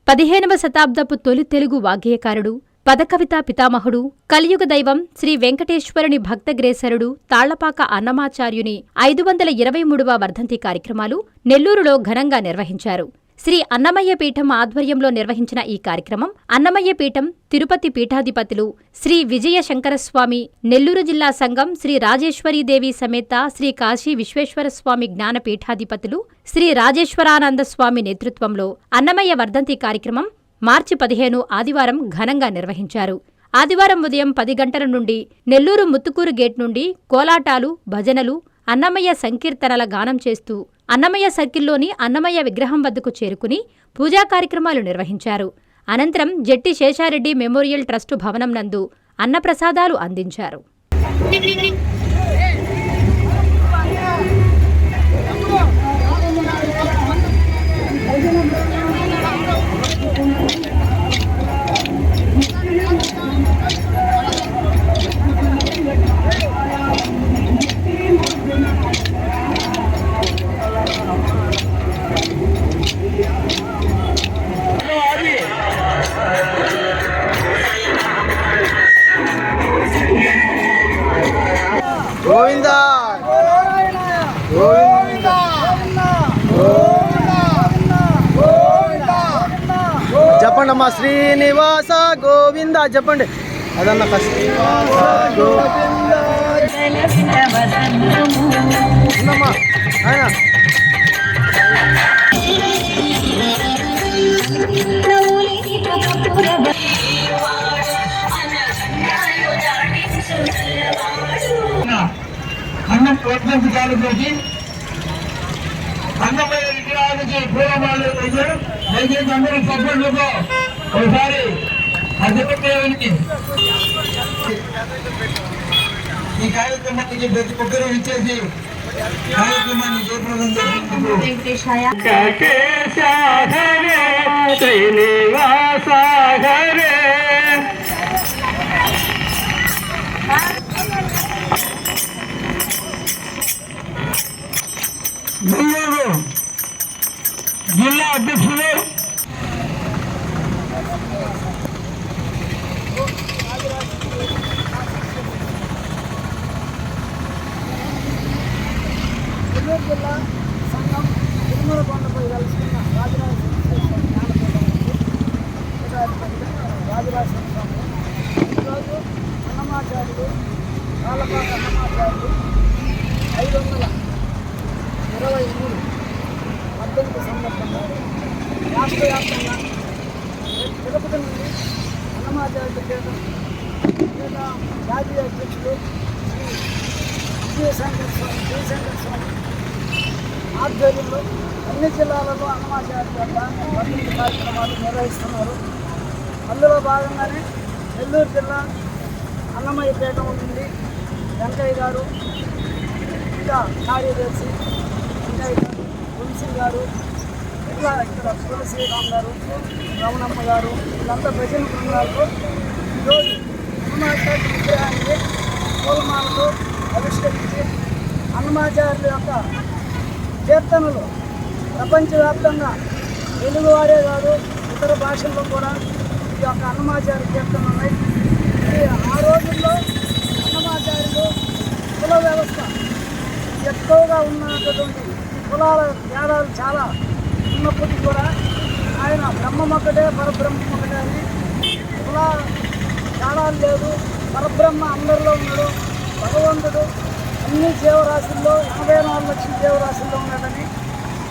15వ శతాబ్దపు తొలి తెలుగు వాగ్గేయకారుడు, పదకవితా పితామహుడు, కలియుగ దైవం శ్రీ వెంకటేశ్వరుని భక్తగ్రేసరుడు తాళ్లపాక అన్నమాచార్యుని 523వ వర్ధంతి కార్యక్రమాలు నెల్లూరులో ఘనంగా నిర్వహించారు. శ్రీ అన్నమయ్య పీఠం ఆధ్వర్యంలో నిర్వహించిన ఈ కార్యక్రమం అన్నమయ్య పీఠం, తిరుపతి పీఠాధిపతులు శ్రీ విజయ శంకరస్వామి, నెల్లూరు జిల్లా సంఘం శ్రీ రాజేశ్వరీదేవి సమేత శ్రీ కాశీ విశ్వేశ్వరస్వామి జ్ఞాన పీఠాధిపతులు శ్రీ రాజేశ్వరానంద స్వామి నేతృత్వంలో అన్నమయ్య వర్ధంతి కార్యక్రమం మార్చి 15 ఆదివారం ఘనంగా నిర్వహించారు. ఆదివారం ఉదయం 10 గంటల నుండి నెల్లూరు ముత్తుకూరు గేట్ నుండి కోలాటాలు, భజనలు, అన్నమయ్య సంకీర్తనల గానం చేస్తూ అన్నమయ్య సర్కిల్లోని అన్నమయ్య విగ్రహం వద్దకు చేరుకుని పూజా కార్యక్రమాలు నిర్వహించారు. అనంతరం జెట్టి శేషారెడ్డి మెమోరియల్ ట్రస్టు భవనం నందు అన్నప్రసాదాలు అందించారు. గోవిందా గోవిందా చెప్పండి అమ్మా, శ్రీనివాస గోవింద చెప్పండి. అదన్న శ్రీనివాస గోవింద ఆయన అన్నం ప్రోత్సహించాలి చేసి అన్నమయ్య విగ్రహానికి పూర్వమాలు వేశారు. దయచేసి అందరూ సభ్యులతో ఒకసారి అధిపత్యానికి ఈ కార్యక్రమానికి ప్రతి ఒక్కరూ ఇచ్చేసి కార్యక్రమాన్ని జయప్రదం చేసింది. నెల్లూరు జిల్లా అధ్యక్షులు నెల్లూరు జిల్లా సంఘం తిరుమల కొండపై కలుసుకున్న రాజరాజేశ్వర స్వామి ఈరోజు అన్నమాచార్యులు తాళ్లపాక అన్నమాచార్యులు 523 వర్ధంతి సందర్భంగా రాష్ట్ర వ్యాప్తంగా తిరుపతి నుండి అన్నమాచార్యుల పీఠం జాతీయ అధ్యక్షులు శ్రీ జయశంకర స్వామి ఆధ్వర్యంలో అన్ని జిల్లాలలో అన్నమాచార్యుల వర్ధంతి కార్యక్రమాలు నిర్వహిస్తున్నారు. అందులో భాగంగానే నెల్లూరు జిల్లా అన్నమయ్య పీఠం నుండి వెంకయ్య గారు, ఇంకా కార్యదర్శి వెంకయ్య గారు, తులసి గారు, ఇట్లా ఇక్కడ తులసిరామ్ గారు, రమణమ్మ గారు, వీళ్ళంతా భజన బృందాలతో ఈరోజు అన్నమాచార్య విగ్రహానికి పూలమాలతో ఆవిష్కరించి అన్నమాచార్యుల యొక్క కీర్తనలు ప్రపంచవ్యాప్తంగా తెలుగువారే కాదు ఇతర భాషల్లో కూడా ఈ యొక్క అన్నమాచార్య కీర్తనలు ఉన్నాయి. ఆ రోజుల్లో అన్నమాచార్యులు కుల వ్యవస్థ ఎక్కువగా ఉన్నటువంటి కులాల తేడాలు చాలా ఉన్నప్పటికీ కూడా ఆయన బ్రహ్మం ఒకటే, పరబ్రహ్మం ఒకటే అని కుల తేడాలు లేదు. పరబ్రహ్మ అందరిలో ఉన్నాడు. భగవంతుడు అన్ని జీవరాశుల్లో 84 లక్షల జీవరాశుల్లో ఉన్నాడని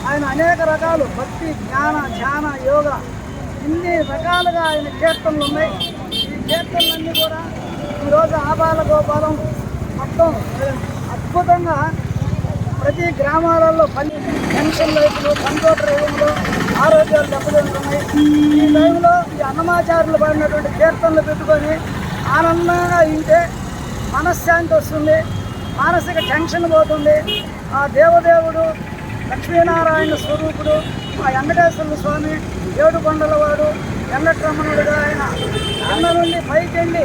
ఆయన అనేక రకాలు భక్తి, జ్ఞాన, ధ్యాన, యోగ ఇన్ని రకాలుగా ఆయన కీర్తనలు ఉన్నాయి. ఈ కీర్తనలన్నీ కూడా ఈరోజు ఆబాల గోపాలం మొత్తం అద్భుతంగా ప్రతి గ్రామాలలో పెన్షన్ రైతులు, కంప్యూటర్ యుగంలో ఆరోగ్యాలు దెబ్బతింటున్నాయి. ఈ టైంలో ఈ అన్నమాచార్యులు పడినటువంటి కీర్తనలు పెట్టుకొని ఆనందంగా వింటే మనశ్శాంతి వస్తుంది, మానసిక టెన్షన్ పోతుంది. ఆ దేవదేవుడు లక్ష్మీనారాయణ స్వరూపుడు ఆ వెంకటేశ్వర స్వామి ఏడుకొండలవాడు వెంకటరమణుడుగా ఆయన కింద నుండి పైకి వెళ్ళి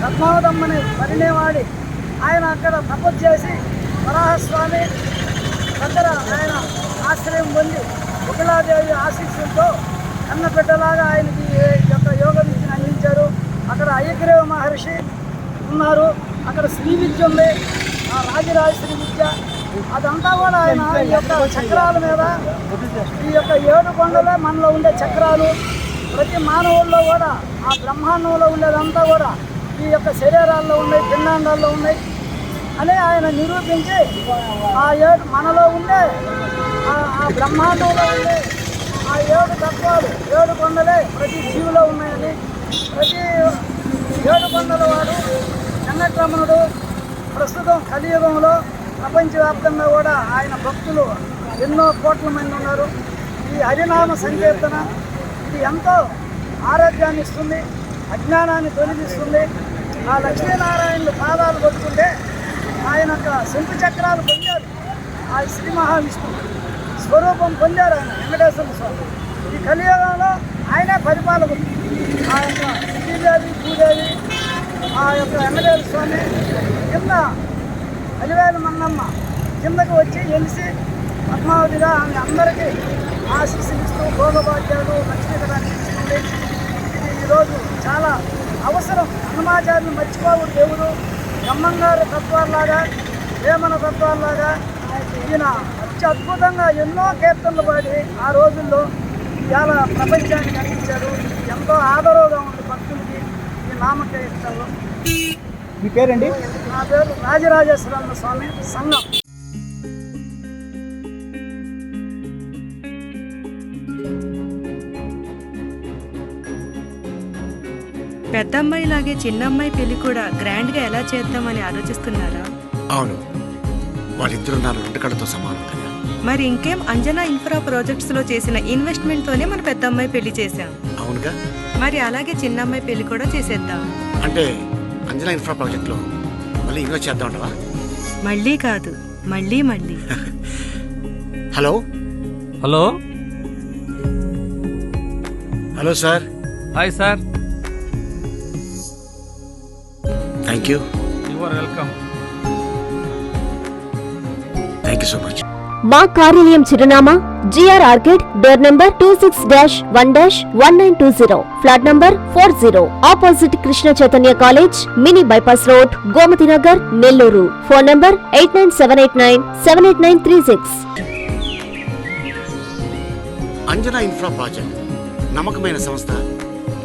పద్మావతమ్మని పరిణయవాడి ఆయన అక్కడ తపస్సు చేసి వరాహస్వామి దగ్గర ఆయన ఆశ్రయం పొంది ఉగ్రలాదేవి ఆశీస్సులతో కన్న బిడ్డలాగా ఆయనకి ఈ యొక్క యోగ విద్యను అందించారు. అక్కడ అయ్యగ్రీవ మహర్షి ఉన్నారు, అక్కడ శ్రీ విద్య ఉంది, ఆ రాజరాజశ్రీ విద్య. అదంతా కూడా ఆయన ఈ యొక్క చక్రాల మీద, ఈ యొక్క 7 కొండలే మనలో ఉండే చక్రాలు. ప్రతి మానవుల్లో కూడా ఆ బ్రహ్మాండంలో ఉండేదంతా కూడా ఈ యొక్క శరీరాల్లో ఉన్నాయి, పిండాండాల్లో ఉన్నాయి అని ఆయన నిరూపించి ఆ 7 మనలో ఉండే ఆ బ్రహ్మాండంలో ఉండే ఆ 7 తత్వాలు, 7 కొండలే ప్రతి జీవిలో ఉన్నాయని, ప్రతి 7 కొండల వాడు వెంకటరమణుడు ప్రస్తుతం కలియుగంలో ప్రపంచవ్యాప్తంగా కూడా ఆయన భక్తులు ఎన్నో కోట్ల మంది ఉన్నారు. ఈ హరినామ సంకీర్తన ఇది ఎంతో ఆరోగ్యాన్ని ఇస్తుంది, అజ్ఞానాన్ని తొలగిస్తుంది. ఆ లక్ష్మీనారాయణుడు పాదాలు పట్టుకుంటే ఆయన యొక్క శంకు చక్రాలు పొందారు. ఆ శ్రీ మహావిష్ణువు స్వరూపం పొందారు ఆయన వెంకటేశ్వర స్వామి. ఈ కలియుగంలో ఆయనే పరిపాలకుడు. ఆ యొక్క శ్రీదేవి భూదేవి ఆ యొక్క వెంకటేశ్వర స్వామి కింద అలివేలు మన్నమ్మ కిందకు వచ్చి ఎలిసి పద్మావతిగా ఆమె అందరికీ ఆశీస్సులు ఇస్తూ భోగభాగ్యాలు లక్ష్మీకరాన్ని ఇస్తుంది. ఇది ఈరోజు చాలా అవసరం. అన్నమాచార్యులు మర్చిపోకూడదు. దేవుడు బ్రహ్మంగారి తత్వాల్లాగా, వేమన తత్వాల్లాగా ఈయన అత్యద్భుతంగా ఎన్నో కీర్తనలు పాడి ఆ రోజుల్లో ఇవాళ ప్రపంచానికి అందించారు. ఎంతో ఆదరవుగా ఉంది భక్తులకి ఈ నామకీర్తనలు. మీ పేరండి? నా పేరు రాజరాజేశ్వర స్వామి సంఘం. పెద్దమ్మాయిలాగే చిన్నమ్మాయి పెళ్లి కూడా గ్రాండ్గా ఎలా చేద్దామని ఆలోచిస్తున్నారా? అవును, వాళ్ళిద్దరూ నా 2 కళ్ళతో సమానం కదా. మరి ఇంకేం, అంజనా ఇన్ఫ్రా ప్రాజెక్ట్స్ లో చేసిన ఇన్వెస్ట్మెంట్ తోనే మన పెద్దమ్మాయి పెళ్లి చేశాం. అవునుగా. మరి అలాగే చిన్నమ్మాయి పెళ్లి కూడా చేసేద్దాం. అంటే అంజనా ఇన్ఫ్రా ప్రాజెక్ట్లో మళ్ళీ ఇన్వెస్ట్ చేద్దాం అంటావా? మళ్ళీ కాదు, మళ్ళీ మళ్ళీ. Hello hello hello sir. Hi sir, thank you. You are welcome. Thank you so much. మా కార్యాలయం చిరునామా GR orchid, door number 26-1-1920, flat number 40, opposite Krishna Chaitanya college, mini bypass road, Gomathi Nagar, Nellore. Phone number 8978978936. Anjana infra project నమ్మకమైన సంస్థ,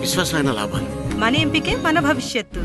విశ్వాసమైన లాభాలు. మన ఎంపికే మన భవిష్యత్తు.